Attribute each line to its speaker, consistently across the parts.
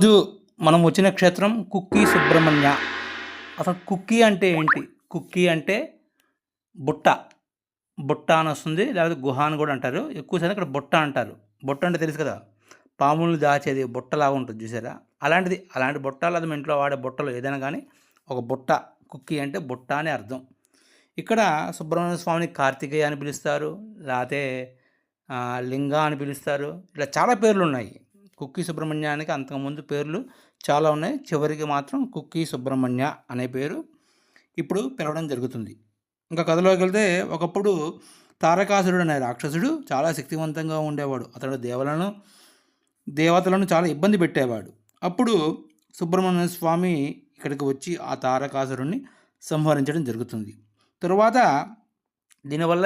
Speaker 1: ఈరోజు మనం వచ్చిన క్షేత్రం కుక్కి సుబ్రహ్మణ్య. అసలు కుక్కి అంటే ఏంటి? కుక్కి అంటే బుట్ట. బుట్ట అని వస్తుంది. లేకపోతే గుహ అని కూడా అంటారు. ఎక్కువ శాతం ఇక్కడ బుట్ట అంటారు. బుట్ట అంటే తెలుసు కదా! పాములను దాచేది బుట్టలాగా ఉంటుంది చూసారా? అలాంటిది. అలాంటి బుట్ట లేదా మన ఇంట్లో వాడే బుట్టలు ఏదైనా కానీ ఒక బుట్ట. కుక్కి అంటే బుట్ట అని అర్థం. ఇక్కడ సుబ్రహ్మణ్య స్వామిని కార్తికేయ అని పిలుస్తారు. లేకపోతే లింగ అని పిలుస్తారు. ఇలా చాలా పేర్లున్నాయి. కుక్కి సుబ్రహ్మణ్యానికి అంతకుముందు పేర్లు చాలా ఉన్నాయి. చివరికి మాత్రం కుక్కి సుబ్రహ్మణ్య అనే పేరు ఇప్పుడు పిలవడం జరుగుతుంది. ఇంకా కథలోకి వెళ్తే ఒకప్పుడు తారకాసురుడు అనే రాక్షసుడు చాలా శక్తివంతంగా ఉండేవాడు. అతడు దేవతలను చాలా ఇబ్బంది పెట్టేవాడు. అప్పుడు సుబ్రహ్మణ్య స్వామి ఇక్కడికి వచ్చి ఆ తారకాసురుడిని సంహరించడం జరుగుతుంది. తరువాత దీనివల్ల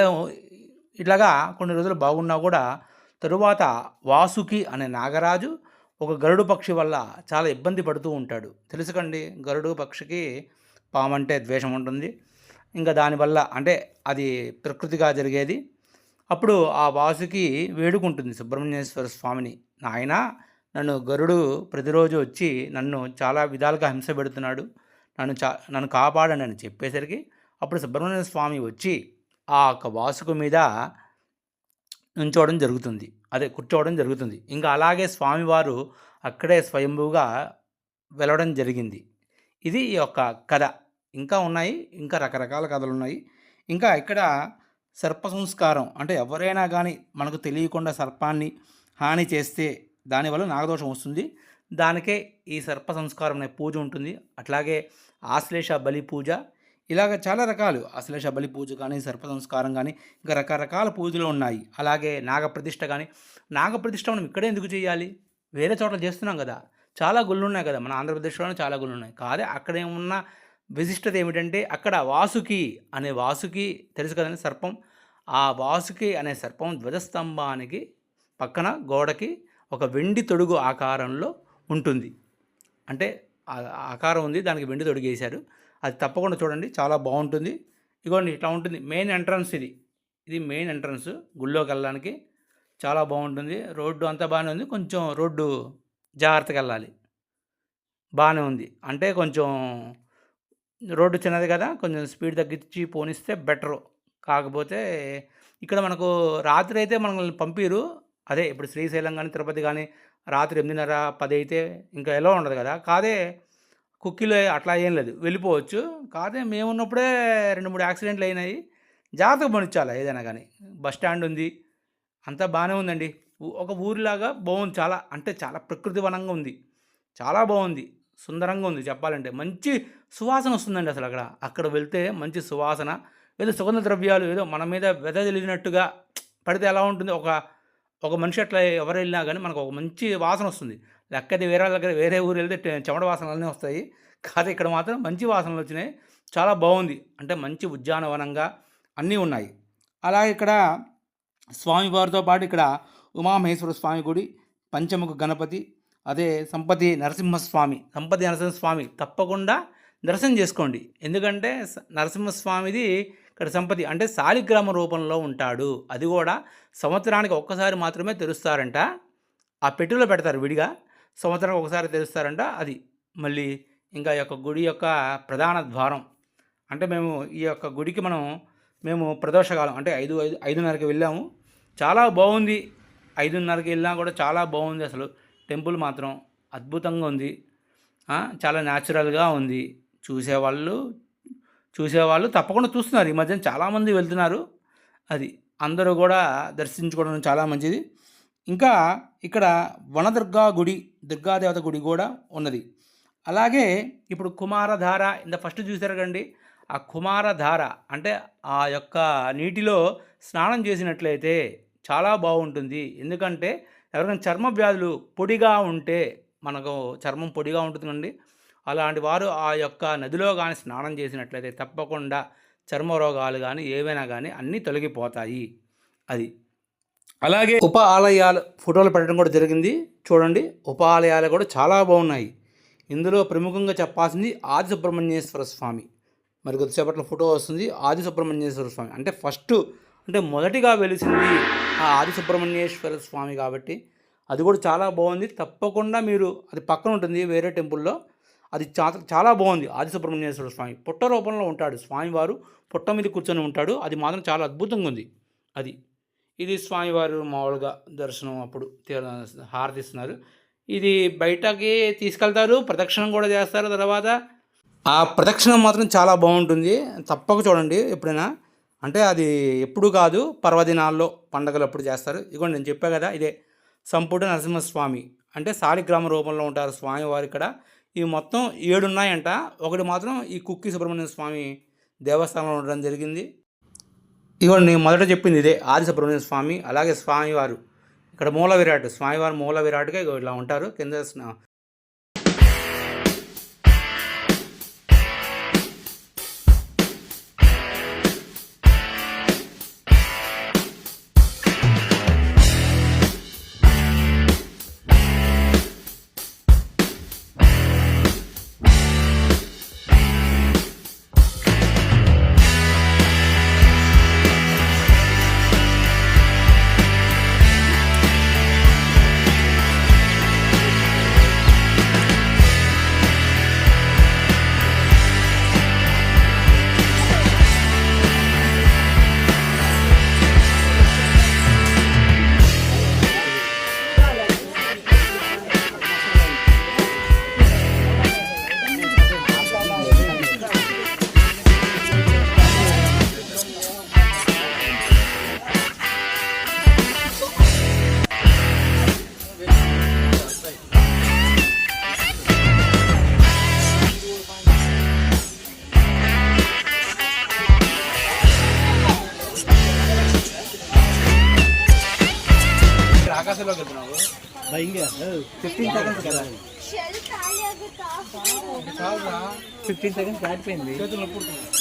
Speaker 1: ఇట్లాగా కొన్ని రోజులు బాగున్నా కూడా తరువాత వాసుకి అనే నాగరాజు ఒక గరుడు పక్షి వల్ల చాలా ఇబ్బంది పడుతూ ఉంటాడు. తెలుసుకండి, గరుడు పక్షికి పామంటే ద్వేషం ఉంటుంది. ఇంకా దానివల్ల అంటే అది ప్రకృతిగా జరిగేది. అప్పుడు ఆ వాసుకి వేడుకుంటుంది సుబ్రహ్మణ్యేశ్వర స్వామిని, నాయన నన్ను గరుడు ప్రతిరోజు వచ్చి నన్ను చాలా విధాలుగా హింస పెడుతున్నాడు, నన్ను కాపాడండి అని చెప్పేసరికి అప్పుడు సుబ్రహ్మణ్య స్వామి వచ్చి ఆ యొక్క వాసుకు మీద కూర్చోవడం జరుగుతుంది. ఇంకా అలాగే స్వామివారు అక్కడే స్వయంభూగా వెలవడం జరిగింది. ఇది ఈ యొక్క కథ. ఇంకా ఉన్నాయి, ఇంకా రకరకాల కథలు ఉన్నాయి. ఇంకా ఇక్కడ సర్ప సంస్కారం అంటే ఎవరైనా కానీ మనకు తెలియకుండా సర్పాన్ని హాని చేస్తే దానివల్ల నాగదోషం వస్తుంది. దానికే ఈ సర్ప సంస్కారం అనే పూజ ఉంటుంది. అట్లాగే ఆశ్లేష బలి పూజ, ఇలాగ చాలా రకాలు ఆశ్లేష బలి పూజ కానీ, సర్ప సంస్కారం కానీ, ఇంకా రకరకాల పూజలు ఉన్నాయి. అలాగే నాగప్రతిష్ఠ కానీ. నాగప్రతిష్ఠ మనం ఇక్కడే ఎందుకు చేయాలి? వేరే చోట్ల చేస్తున్నాం కదా. చాలా గుళ్ళు ఉన్నాయి కదా, మన ఆంధ్రప్రదేశ్లోనే చాలా గుళ్ళు ఉన్నాయి. కాదే అక్కడ ఉన్న విశిష్టత ఏమిటంటే అక్కడ వాసుకి తెలుసు కదండి, సర్పం. ఆ వాసుకి అనే సర్పం ధ్వజస్తంభానికి పక్కన గోడకి ఒక వెండి తొడుగు ఆకారంలో ఉంటుంది. అంటే ఆకారం ఉంది, దానికి వెండి తొడుగు వేశారు. అది తప్పకుండా చూడండి, చాలా బాగుంటుంది. ఇగోండి ఇట్లా ఉంటుంది మెయిన్ ఎంట్రన్స్. ఇది మెయిన్ ఎంట్రన్స్ గుళ్ళోకి వెళ్ళడానికి. చాలా బాగుంటుంది. రోడ్డు అంతా బాగానే ఉంది, కొంచెం రోడ్డు జాగ్రత్తగా వెళ్ళాలి. బాగానే ఉంది అంటే కొంచెం రోడ్డు చిన్నది కదా, కొంచెం స్పీడ్ తగ్గించి పోనిస్తే బెటరు. కాకపోతే ఇక్కడ మనకు రాత్రి అయితే మనల్ని పంపిరు. అదే ఇప్పుడు శ్రీశైలం కానీ తిరుపతి కానీ రాత్రి 8:30, 10 అయితే ఇంకా ఎలా ఉండదు కదా. కాదే కుక్కిలో అట్లా ఏం లేదు, వెళ్ళిపోవచ్చు. కాదే మేమున్నప్పుడే 2-3 యాక్సిడెంట్లు అయినాయి. జాగ్రత్తగా పోనిచ్చాలి ఏదైనా కానీ. బస్ స్టాండ్ ఉంది, అంతా బాగానే ఉందండి. ఒక ఊరిలాగా బాగుంది. చాలా అంటే చాలా ప్రకృతి వనంగా ఉంది. చాలా బాగుంది, సుందరంగా ఉంది. చెప్పాలంటే మంచి సువాసన వస్తుందండి. అసలు అక్కడ వెళ్తే మంచి సువాసన, ఏదో సుగంధ ద్రవ్యాలు ఏదో మన మీద వెదజల్లినట్టుగా పడితే ఎలా ఉంటుంది, ఒక మనిషి అట్లా ఎవరు వెళ్ళినా కానీ మనకు ఒక మంచి వాసన వస్తుంది. లెక్కది వేరే ఊరు వెళ్తే చెమట వాసనలన్నీ వస్తాయి. కాదు ఇక్కడ మాత్రం మంచి వాసనలు వచ్చినాయి. చాలా బాగుంది. అంటే మంచి ఉద్యానవనంగా అన్నీ ఉన్నాయి. అలాగే ఇక్కడ స్వామివారితో పాటు ఇక్కడ ఉమామహేశ్వర స్వామి గుడి, పంచముఖ గణపతి, అదే సంపతి నరసింహస్వామి తప్పకుండా దర్శనం చేసుకోండి. ఎందుకంటే నరసింహస్వామిది ఇక్కడ సంపతి అంటే శాలిగ్రామ రూపంలో ఉంటాడు. అది కూడా సంవత్సరానికి ఒక్కసారి మాత్రమే తెరుస్తారంట. ఆ పెట్టెలో పెడతారు విడిగా, సంవత్సరానికి ఒకసారి తెరుస్తారంట. అది మళ్ళీ ఇంకా ఈ యొక్క గుడి యొక్క ప్రధాన ద్వారం. అంటే ఈ యొక్క గుడికి మేము ప్రదోషకాలం అంటే 5:30కి వెళ్ళాము. చాలా బాగుంది. 5:30కి వెళ్ళినా కూడా చాలా బాగుంది. అసలు టెంపుల్ మాత్రం అద్భుతంగా ఉంది. చాలా న్యాచురల్గా ఉంది. చూసేవాళ్ళు తప్పకుండా చూస్తున్నారు. ఈ మధ్యన చాలామంది వెళ్తున్నారు. అది అందరూ కూడా దర్శించుకోవడం చాలా మంచిది. ఇంకా ఇక్కడ వనదుర్గా గుడి, దుర్గాదేవత గుడి కూడా ఉన్నది. అలాగే ఇప్పుడు కుమారధార ఇంత ఫస్ట్ చూసారు కండి. ఆ కుమారధార అంటే ఆ యొక్క నీటిలో స్నానం చేసినట్లయితే చాలా బాగుంటుంది. ఎందుకంటే ఎవరైనా చర్మ వ్యాధులు పొడిగా ఉంటే, మనకు చర్మం పొడిగా ఉంటుంది కండి, అలాంటి వారు ఆ యొక్క నదిలో కానీ స్నానం చేసినట్లయితే తప్పకుండా చర్మ రోగాలు కానీ ఏవైనా కానీ అన్నీ తొలగిపోతాయి. అది అలాగే ఉప ఆలయాలు ఫోటోలు పెట్టడం కూడా జరిగింది. చూడండి, ఉప ఆలయాలు కూడా చాలా బాగున్నాయి. ఇందులో ప్రముఖంగా చెప్పాల్సింది ఆది సుబ్రహ్మణ్యేశ్వర స్వామి. మరి కొద్దిసేపట్లో ఫోటో వస్తుంది. ఆది సుబ్రహ్మణ్యేశ్వర స్వామి అంటే మొదటిగా వెలిసింది ఆ ఆది సుబ్రహ్మణ్యేశ్వర స్వామి కాబట్టి అది కూడా చాలా బాగుంది. తప్పకుండా మీరు అది పక్కన ఉంటుంది వేరే టెంపుల్లో. అది చాలా బాగుంది. ఆది సుబ్రహ్మణ్యేశ్వర స్వామి పుట్ట రూపంలో ఉంటాడు. స్వామివారు పుట్ట మీద కూర్చొని ఉంటాడు. అది మాత్రం చాలా అద్భుతంగా ఉంది. అది ఇది స్వామివారు మామూలుగా దర్శనం అప్పుడు హారతిస్తున్నారు. ఇది బయటకి తీసుకెళ్తారు, ప్రదక్షిణం కూడా చేస్తారు. తర్వాత ఆ ప్రదక్షిణం మాత్రం చాలా బాగుంటుంది. తప్పక చూడండి ఎప్పుడైనా. అంటే అది ఎప్పుడు కాదు, పర్వదినాల్లో పండగలప్పుడు చేస్తారు. ఇదిగోండి నేను చెప్పా కదా, ఇదే సంపుట నరసింహస్వామి అంటే సాలిగ్రామ రూపంలో ఉంటారు స్వామివారు ఇక్కడ. ఇవి మొత్తం 7 ఉన్నాయంట. ఒకటి మాత్రం ఈ కుక్కి సుబ్రహ్మణ్య స్వామి దేవస్థానంలో ఉండడం జరిగింది. ఇదిగోండి నేను మొదట చెప్పింది ఇదే ఆది సుబ్రహ్మణ్య స్వామి. అలాగే స్వామివారు ఇక్కడ మూల విరాట్, స్వామివారు మూల విరాట్గా ఇలా ఉంటారు. కింద ఆకాశంలోకి వెళ్తున్నావు. 15 సెకండ్స్ కదా, 15 సెకండ్స్ దాటిపోయింది. చేతులు నొప్పుడుతున్నాయి.